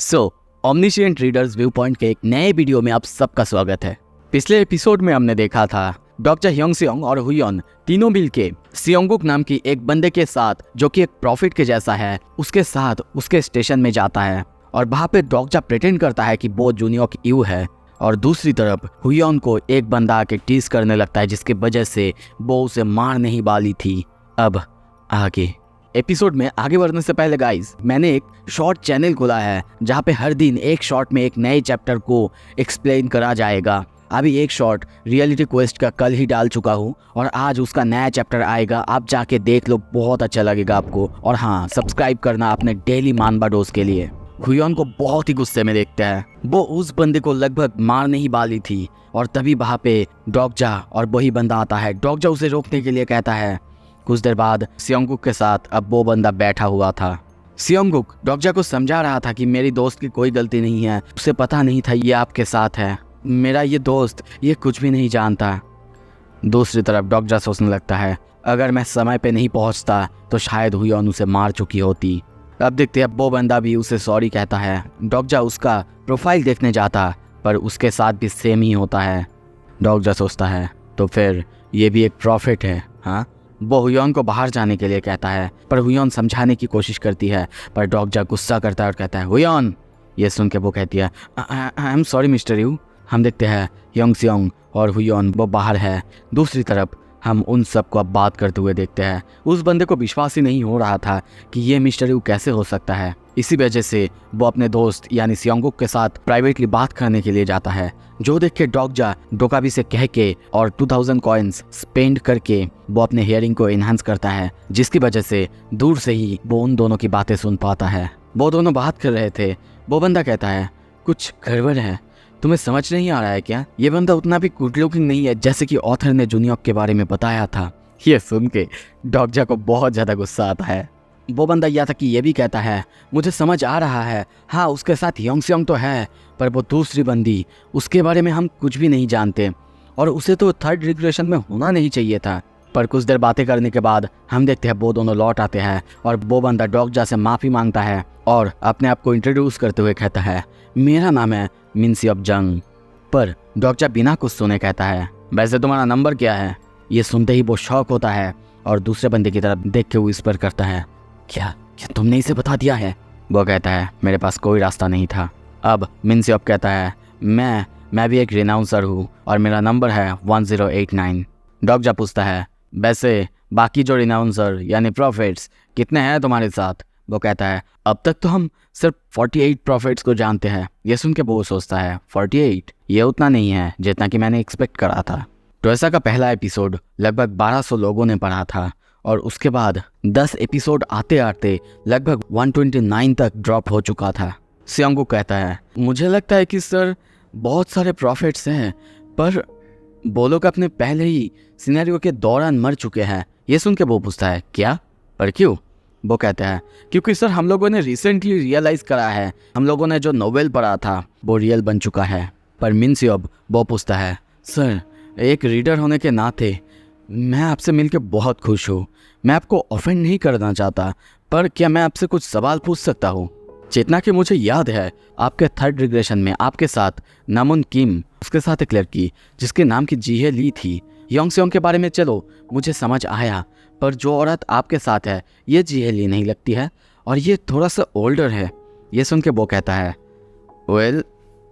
सो ओमनिशिएंट readers view point के एक नए वीडियो में आप सबका स्वागत है। पिछले एपिसोड में हमने देखा था डॉक्टर ह्योंग और हुयन तीनों मिलके सियोंगुक नाम की एक बंदे के साथ, जो कि एक प्रॉफिट के जैसा है, उसके साथ उसके स्टेशन में जाता है और वहाँ पे डॉक्टर प्रिटेंड करता है कि वो जूनियर यू है। और दूसरी तरफ हुयन को एक बंदा आके टीज करने लगता है, जिसकी वजह से वो उसे मार नहीं वाली थी। अब आगे एपिसोड में आगे बढ़ने से पहले गाइस, मैंने एक शॉर्ट चैनल खोला है जहाँ पे हर दिन एक शॉर्ट में एक नए चैप्टर को एक्सप्लेन करा जाएगा। अभी एक शॉर्ट रियलिटी क्वेस्ट का कल ही डाल चुका हूँ और आज उसका नया चैप्टर आएगा। आप जाके देख लो, बहुत अच्छा लगेगा आपको। और हाँ, सब्सक्राइब करना अपने डेली मानबा डोज के लिए। हुयन को बहुत ही गुस्से में देखता है। वो उस बंदे को लगभग मारने ही वाली थी और तभी वहाँ पे डॉक्जा और वही बंदा आता है। डॉक्जा उसे रोकने के लिए कहता है। कुछ देर बाद सियोंगुक के साथ अब वो बंदा बैठा हुआ था। सियोंगुक डॉक्जा को समझा रहा था कि मेरी दोस्त की कोई गलती नहीं है, उसे पता नहीं था ये आपके साथ है। मेरा ये दोस्त ये कुछ भी नहीं जानता। दूसरी तरफ डॉक्जा सोचने लगता है, अगर मैं समय पे नहीं पहुंचता तो शायद हुयन उसे मार चुकी होती। अब देखते हैं वो बंदा भी उसे सॉरी कहता है। डॉक्जा उसका प्रोफाइल देखने जाता, पर उसके साथ भी सेम ही होता है। डॉक्जा सोचता है, तो फिर ये भी एक प्रॉफिट है। हाँ, वो हुयन को बाहर जाने के लिए कहता है, पर हुयन समझाने की कोशिश करती है, पर डॉक्जा गुस्सा करता है और कहता है हुयन। ये सुन के वो कहती है, I am sorry mister you. हम देखते हैं ह्योंग और हुयन वो बाहर है। दूसरी तरफ हम उन सब को अब बात करते हुए देखते हैं। उस बंदे को विश्वास ही नहीं हो रहा था कि ये मिस्टर यू कैसे हो सकता है। इसी वजह से वो अपने दोस्त यानी सियोंगुक के साथ प्राइवेटली बात करने के लिए जाता है, जो देख के डॉक्जा डोकाबी से कह के और 2000 कॉइन्स स्पेंड करके वो अपने हियरिंग को एनहांस करता है, जिसकी वजह से दूर से ही वो उन दोनों की बातें सुन पाता है। वो दोनों बात कर रहे थे। वो बंदा कहता है, कुछ गड़बड़ है, तुम्हें समझ नहीं आ रहा है क्या? ये बंदा उतना भी गुड लुकिंग नहीं है जैसे कि ऑथर ने जूनियर के बारे में बताया था। ये सुन के डॉक्जा को बहुत ज़्यादा गुस्सा आता है। वो बंदा या था कि ये भी कहता है, मुझे समझ आ रहा है, हाँ उसके साथ ह्योंग तो है, पर वो दूसरी बंदी उसके बारे में हम कुछ भी नहीं जानते और उसे तो थर्ड रिग्रेशन में होना नहीं चाहिए था। पर कुछ देर बातें करने के बाद हम देखते हैं वो दोनों लौट आते हैं और वो बंदा डॉक्जा से माफ़ी मांगता है और अपने आप को इंट्रोड्यूस करते हुए कहता है, मेरा नाम है मिनसियोप जंग। पर डॉक्जा बिना कुछ सुने कहता है, वैसे तुम्हारा नंबर क्या है? ये सुनते ही वो शॉक होता है और दूसरे बंदे की तरफ देख के वो विस्पर करता है, क्या तुमने इसे बता दिया है? वो कहता है, मेरे पास कोई रास्ता नहीं था। अब मिनसियोप कहता है, मैं भी एक रिनाउंसर हूँ और मेरा नंबर है 1089। डॉक्जा पूछता है, वैसे बाकी जो रिनाउंसर यानी प्रॉफिट्स कितने हैं तुम्हारे साथ? वो कहता है, अब तक तो हम सिर्फ 48 प्रॉफिट्स को जानते हैं। ये सुन के वो सोचता है, 48 ये उतना नहीं है जितना कि मैंने एक्सपेक्ट करा था। टोयसा का पहला एपिसोड लगभग 1200 लोगों ने पढ़ा था और उसके बाद 10 एपिसोड आते आते लगभग 129 तक ड्रॉप हो चुका था। सियोंगुक कहता है, मुझे लगता है कि सर बहुत सारे प्रॉफिट्स हैं, पर वो लोग अपने पहले ही सिनेरियो के दौरान मर चुके हैं। ये सुन के वो पूछता है, क्या? पर क्यों? वो कहता है, क्योंकि सर हम लोगों ने रिसेंटली रियलाइज़ करा है, हम लोगों ने जो नोवेल पढ़ा था वो रियल बन चुका है। पर मिनसियोप वो पूछता है, सर एक रीडर होने के नाते मैं आपसे मिलकर बहुत खुश हूँ। मैं आपको ऑफेंड नहीं करना चाहता, पर क्या मैं आपसे कुछ सवाल पूछ सकता हूँ? जितना कि मुझे याद है, आपके थर्ड रिग्रेशन में आपके साथ नामुन किम, उसके साथ एक लड़की जिसके नाम की जीहे ली थी। ह्योंग के बारे में चलो मुझे समझ आया, पर जो औरत आपके साथ है ये जीहे ली नहीं लगती है और ये थोड़ा सा ओल्डर है। ये सुन के वो कहता है, वेल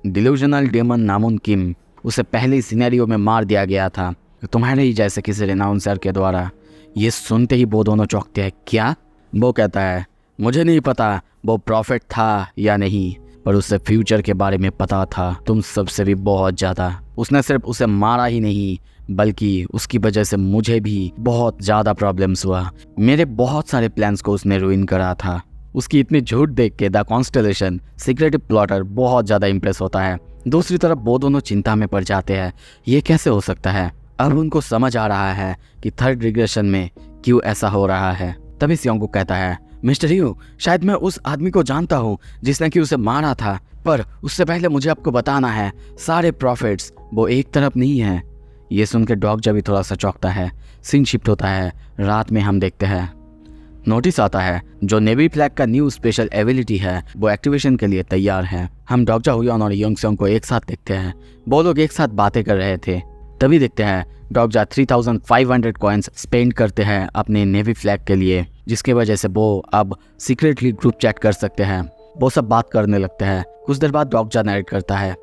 डिल्यूजनल डेमन नामुन किम, उसे पहले ही सिनेरियो में मार दिया गया था तुम्हारे ही जैसे किसी रिनाउंसर के द्वारा। ये सुनते ही वो दोनों चौंकते हैं। क्या? वो कहता है, मुझे नहीं पता वो प्रॉफिट था या नहीं, पर उसे फ्यूचर के बारे में पता था तुम सबसे भी बहुत ज़्यादा। उसने सिर्फ उसे मारा ही नहीं, बल्कि उसकी वजह से मुझे भी बहुत ज़्यादा प्रॉब्लम्स हुआ। मेरे बहुत सारे प्लान्स को उसने रुइन करा था। उसकी इतनी झूठ देख के द कॉन्स्टेलेशन सीक्रेटिव प्लॉटर बहुत ज़्यादा इंप्रेस होता है। दूसरी तरफ वो दोनों चिंता में पड़ जाते हैं, ये कैसे हो सकता है? अब उनको समझ आ रहा है कि थर्ड रिग्रेशन में क्यों ऐसा हो रहा है। तभी सियोंगुक कहता है, मिस्टर यू, शायद मैं उस आदमी को जानता हूँ जिसने कि उसे मारा था, पर उससे पहले मुझे आपको बताना है सारे प्रॉफिट्स वो एक तरफ नहीं है। ये सुन के डॉक्जा भी थोड़ा सा चौंकता है। सीन शिफ्ट होता है, रात में हम देखते हैं नोटिस आता है जो नेवी फ्लैग का न्यू स्पेशल एबिलिटी है वो एक्टिवेशन के लिए तैयार है। हम डॉक्टर हुयन और योंगसोंग को एक साथ देखते हैं। वो लोग एक साथ बातें कर रहे थे। तभी देखते हैं डॉक्टर 3500 कॉइन्स स्पेंड करते हैं अपने नेवी फ्लैग के लिए, जिसकी वजह से वो अब सीक्रेटली ग्रुप चैट कर सकते हैं। वो सब बात करने लगते हैं। कुछ देर बाद डॉक्टर नरेट करता है,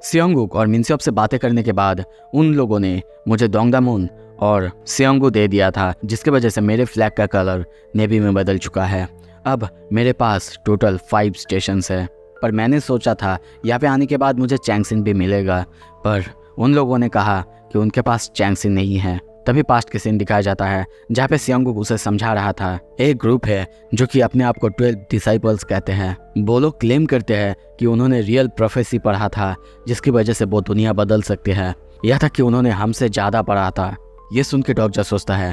सियोंगुक और मिनसेओप से बातें करने के बाद उन लोगों ने मुझे डोंगदामुन और सियोंगू दे दिया था, जिसकी वजह से मेरे फ्लैग का कलर नेवी में बदल चुका है। अब मेरे पास टोटल 5 स्टेशंस है। पर मैंने सोचा था यहाँ पे आने के बाद मुझे चैंगसिन भी मिलेगा, पर उन लोगों ने कहा कि उनके पास चैंगसिन नहीं है। तभी पास्ट के सीन दिखाया जाता है जहाँ पे सियोंगुक उसे समझा रहा था। एक ग्रुप है जो कि अपने आप को 12 डिसाइपल्स कहते हैं। वो लोग क्लेम करते हैं कि उन्होंने रियल प्रोफेसी पढ़ा था, जिसकी वजह से वो दुनिया बदल सकती है। यह तक कि उन्होंने हमसे ज़्यादा पढ़ा था। ये सुन के डॉक्टर सोचता है,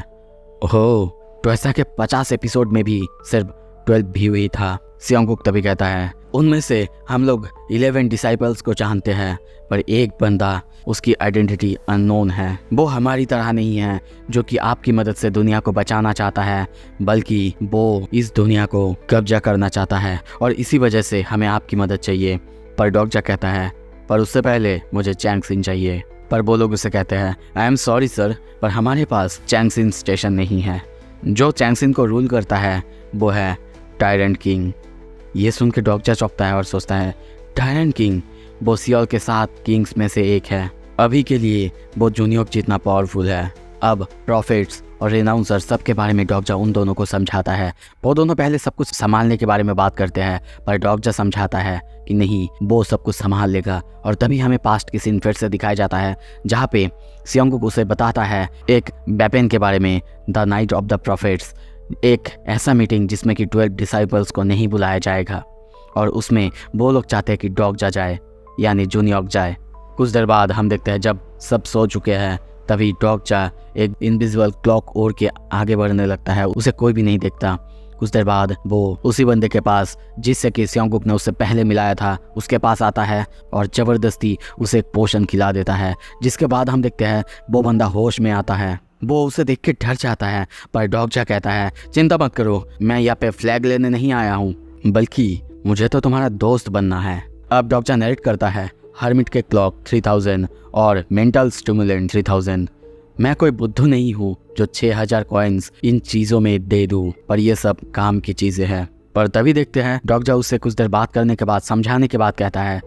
ओहो, तो ऐसा के 50 एपिसोड में भी सिर्फ 12 भी हुई था। सियोंगुक तभी कहता है, उनमें से हम लोग 11 डिसाइपल्स को जानते हैं, पर एक बंदा, उसकी आइडेंटिटी अननोन है। वो हमारी तरह नहीं है जो कि आपकी मदद से दुनिया को बचाना चाहता है, बल्कि वो इस दुनिया को कब्जा करना चाहता है और इसी वजह से हमें आपकी मदद चाहिए। पर डॉक्टर कहता है, पर उससे पहले मुझे चैंगसिन चाहिए। पर वो लोग उसे कहते हैं, आई एम सॉरी सर, पर हमारे पास चैंगसिन स्टेशन नहीं है। जो चैंगसिन को रूल करता है वो है टायरेंट किंग। ये सुन के डॉक्टर चौंकता है और सोचता है, टायरेंट किंग, वो सियोल के 7 किंग्स में से एक है। अभी के लिए वो जूनियोक जितना पावरफुल है। अब प्रॉफिट्स और रेनाउंसर सबके बारे में डॉक्टर उन दोनों को समझाता है। वो दोनों पहले सब कुछ संभालने के बारे में बात करते हैं, पर डॉक्टर समझाता है कि नहीं, वो सब कुछ संभाल लेगा। और तभी हमें पास्ट की सीन फिर से दिखाया जाता है जहाँ पे सियोंगुक उसे बताता है एक वेपन के बारे में, the night of the profits, एक ऐसा मीटिंग जिसमें कि 12 डिसाइपल्स को नहीं बुलाया जाएगा और उसमें वो लोग चाहते हैं कि डॉक्टर जाए, यानी जूनियोक जाए। कुछ देर बाद हम देखते हैं जब सब सो चुके हैं तभी डॉक्टर एक इनविजिबल क्लॉक ओढ़ के आगे बढ़ने लगता है। उसे कोई भी नहीं देखता। कुछ देर बाद वो उसी बंदे के पास जिससे कि सियोंगुक ने उससे पहले मिलाया था उसके पास आता है और ज़बरदस्ती उसे एक पोशन खिला देता है, जिसके बाद हम देखते हैं वो बंदा होश में आता है। वो उसे देख के डर जाता है, पर डॉक्टर कहता है, चिंता मत करो, मैं यहाँ पे फ्लैग लेने नहीं आया हूँ, बल्कि मुझे तो तुम्हारा दोस्त बनना है। अब डॉक्टर नरेट करता है, हर्मिट के क्लॉक 3000 और मेंटल स्टिमुलेंट 3000। मैं कोई बुद्धू नहीं हूँ जो 6000 कॉइन्स इन चीज़ों में दे दूँ, पर ये सब काम की चीज़ें हैं। पर तभी देखते हैं डॉक्टर उससे कुछ देर बात करने के बाद, समझाने के बाद कहता है,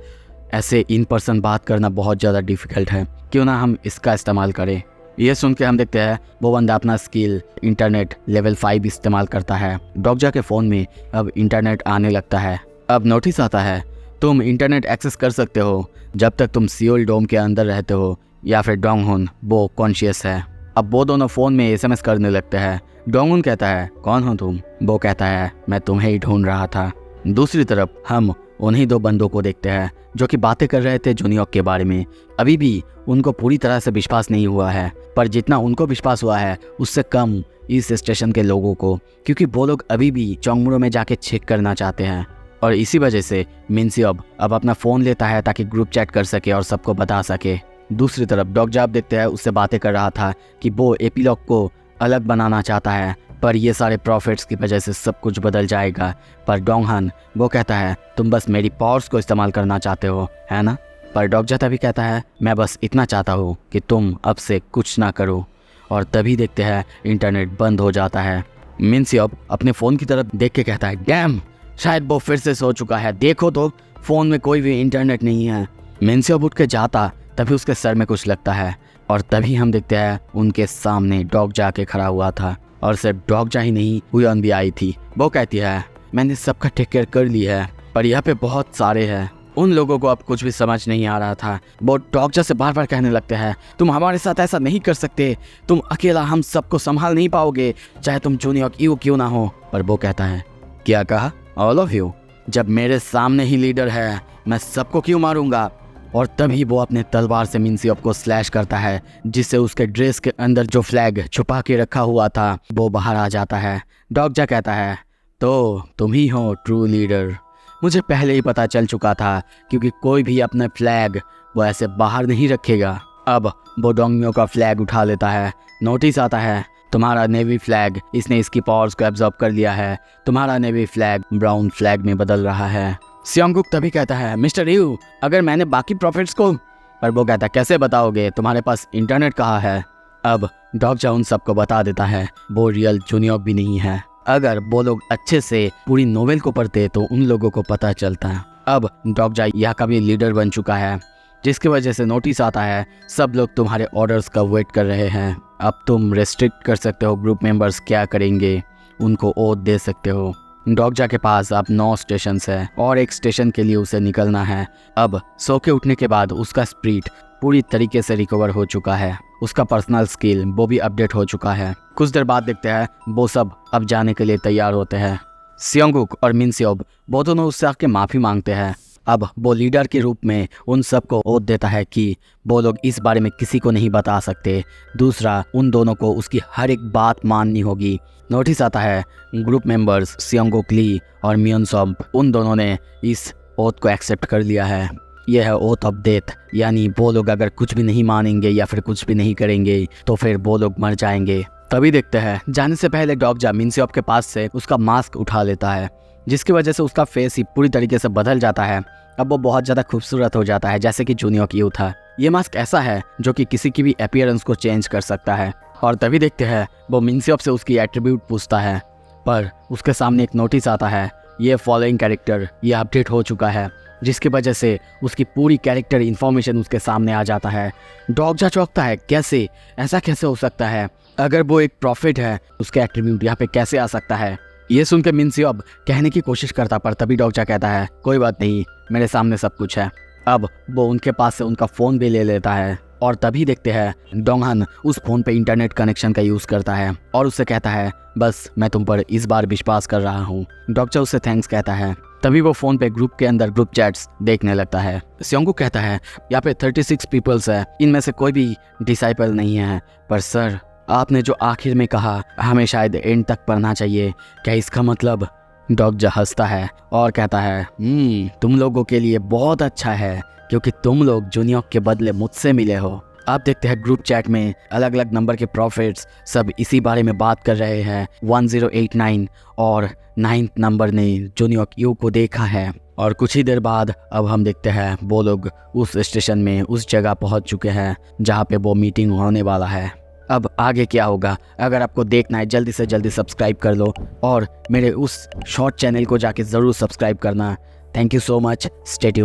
ऐसे इन पर्सन बात करना बहुत ज़्यादा डिफ़िकल्ट है, क्यों ना हम इसका इस्तेमाल करें। ये सुन के हम देखते हैं वो बंदा अपना स्किल इंटरनेट लेवल 5 इस्तेमाल करता है। डॉक्टर के फ़ोन में अब इंटरनेट आने लगता है। अब नोटिस आता है, तुम इंटरनेट एक्सेस कर सकते हो जब तक तुम सियोल डोम के अंदर रहते हो या फिर डोंगहुन वो कॉन्शियस है। अब वो दोनों फ़ोन में SMS करने लगते हैं। डोंगहुन कहता है, कौन हो तुम? वो कहता है, मैं तुम्हें ही ढूंढ रहा था। दूसरी तरफ हम उन्हीं 2 बंदों को देखते हैं जो कि बातें कर रहे थे जूनियोक के बारे में। अभी भी उनको पूरी तरह से विश्वास नहीं हुआ है, पर जितना उनको विश्वास हुआ है उससे कम इस स्टेशन के लोगों को, क्योंकि वो लोग अभी भी चोंगमुरो में जाके चेक करना चाहते हैं। और इसी वजह से मिनसेओप अब अपना फ़ोन लेता है ताकि ग्रुप चैट कर सके और सबको बता सके। दूसरी तरफ डॉक्टर आप देखते हैं उससे बातें कर रहा था कि वो एपिलॉग को अलग बनाना चाहता है, पर ये सारे प्रॉफिट्स की वजह से सब कुछ बदल जाएगा। पर डोंगहन वो कहता है, तुम बस मेरी पावर्स को इस्तेमाल करना चाहते हो, है ना? पर डॉक्टर तभी कहता है, मैं बस इतना चाहता हूँ कि तुम अब से कुछ ना करो। और तभी देखते हैं इंटरनेट बंद हो जाता है। मिनसेओप अपने फ़ोन की तरफ देख के कहता है, डैम, शायद वो फिर से सो चुका है, देखो तो फ़ोन में कोई भी इंटरनेट नहीं है। मिनसेओप उठ के जाता तभी उसके सर में कुछ लगता है और तभी हम देखते हैं उनके सामने डॉग जाके खड़ा हुआ था। और सिर्फ डॉग जा ही नहीं, हुयन भी आई थी। वो कहती है, मैंने सबका टेक केयर कर लिया है, पर यहाँ पे बहुत सारे हैं। उन लोगों को अब कुछ भी समझ नहीं आ रहा था। वो डॉक्टर से बार बार कहने लगते हैं, तुम हमारे साथ ऐसा नहीं कर सकते, तुम अकेला हम सबको संभाल नहीं पाओगे, चाहे तुम जूनियोक यू क्यों ना हो। पर वो कहता है, क्या कहा? All of you? जब मेरे सामने ही लीडर है, मैं सबको क्यों मारूंगा? और तभी वो अपने तलवार से मिनसेओप को स्लैश करता है, जिससे उसके ड्रेस के अंदर जो फ्लैग छुपा के रखा हुआ था वो बाहर आ जाता है। डॉक्टर कहता है, तो तुम ही हो ट्रू लीडर। मुझे पहले ही पता चल चुका था, क्योंकि कोई भी अपने फ्लैग वो ऐसे बाहर नहीं रखेगा। अब वो डोंगम्यो का फ्लैग उठा लेता है। नोटिस आता है तुम्हारा नेवी फ्लैग, इसने इसकी पावर्स को एब्जॉर्ब कर लिया है। तुम्हारा नेवी फ्लैग ब्राउन फ्लैग में बदल रहा है। सियोंगुक तभी कहता है, मिस्टर यू, अगर मैंने बाकी प्रॉफिट्स को, पर वो कहता है कैसे बताओगे, तुम्हारे पास इंटरनेट कहाँ है। अब डॉक्टर उन सबको बता देता है वो रियल जुनियॉक भी नहीं है। अगर वो लोग अच्छे से पूरी नोवेल को पढ़ते तो उन लोगों को पता चलता है। अब डॉक्टर यहाँ का भी लीडर बन चुका है, जिसकी वजह से नोटिस आता है सब लोग तुम्हारे ऑर्डर्स का वेट कर रहे हैं। अब तुम रेस्ट्रिक्ट कर सकते हो ग्रुप मेंबर्स क्या करेंगे, उनको ओथ दे सकते हो। डॉक्टर के पास अब 9 स्टेशन है और एक स्टेशन के लिए उसे निकलना है। अब सो के उठने के बाद उसका स्प्रिट पूरी तरीके से रिकवर हो चुका है। उसका पर्सनल स्किल वो भी अपडेट हो चुका है। कुछ देर बाद देखते हैं वो सब अब जाने के लिए तैयार होते हैं। सियोंगुक और मिनसियोब वो दोनों उससे आके माफ़ी मांगते हैं। अब वो लीडर के रूप में उन सबको ओथ देता है कि वो लोग इस बारे में किसी को नहीं बता सकते। दूसरा, उन दोनों को उसकी हर एक बात माननी होगी। नोटिस आता है ग्रुप मेंबर्स सियोंगुक ली और मियोनसोब उन दोनों ने इस ओथ को एक्सेप्ट कर लिया है। यह है ओथ ऑफ डेथ, यानी वो लोग अगर कुछ भी नहीं मानेंगे या फिर कुछ भी नहीं करेंगे तो फिर वो लोग मर जाएंगे। तभी देखते हैं जाने से पहले डॉक्टर मिनसियोब के पास से उसका मास्क उठा लेता है, जिसकी वजह से उसका फेस ही पूरी तरीके से बदल जाता है। अब वो बहुत ज़्यादा खूबसूरत हो जाता है, जैसे कि जूनियॉक यू था। ये मास्क ऐसा है जो कि किसी की भी अपीयरेंस को चेंज कर सकता है। और तभी देखते हैं वो मिनसियोब से उसकी एट्रीब्यूट पूछता है, पर उसके सामने एक नोटिस आता है, ये फॉलोइंग कैरेक्टर ये अपडेट हो चुका है, जिसकी वजह से उसकी पूरी कैरेक्टर इन्फॉर्मेशन उसके सामने आ जाता है। डॉक्टर चौंकता है, कैसे, ऐसा कैसे हो सकता है, अगर वो एक प्रॉफिट है उसके एट्रीब्यूट यहाँ पे कैसे आ सकता है। ये सुन के मिनसियोब कहने की कोशिश करता, पर तभी डॉक्टर कहता है कोई बात नहीं, मेरे सामने सब कुछ है। अब वो उनके पास से उनका फ़ोन भी ले लेता है और तभी देखते हैं डोंगहन उस फ़ोन पे इंटरनेट कनेक्शन का यूज़ करता है और उससे कहता है बस मैं तुम पर इस बार विश्वास कर रहा हूँ। डॉक्टर उससे थैंक्स कहता है। तभी वो फ़ोन पे ग्रुप के अंदर ग्रुप चैट्स देखने लगता है। सियोंगुक कहता है यहाँ पे 36 पीपल्स है, इनमें से कोई भी डिसाइपल नहीं है, पर सर आपने जो आखिर में कहा हमें शायद एंड तक पढ़ना चाहिए, क्या इसका मतलब। डॉक्टर हंसता है और कहता है तुम लोगों के लिए बहुत अच्छा है क्योंकि तुम लोग जूनियॉक के बदले मुझसे मिले हो। आप देखते हैं ग्रुप चैट में अलग अलग नंबर के प्रॉफिट्स सब इसी बारे में बात कर रहे हैं। 1089 और 9th नंबर ने जूनियॉक यू को देखा है। और कुछ ही देर बाद अब हम देखते हैं वो लोग उस स्टेशन में उस जगह पहुंच चुके हैं जहां पे वो मीटिंग होने वाला है। अब आगे क्या होगा, अगर आपको देखना है जल्दी से जल्दी सब्सक्राइब कर लो और मेरे उस शॉर्ट चैनल को जाके ज़रूर सब्सक्राइब करना। Thank you so much, stay tuned.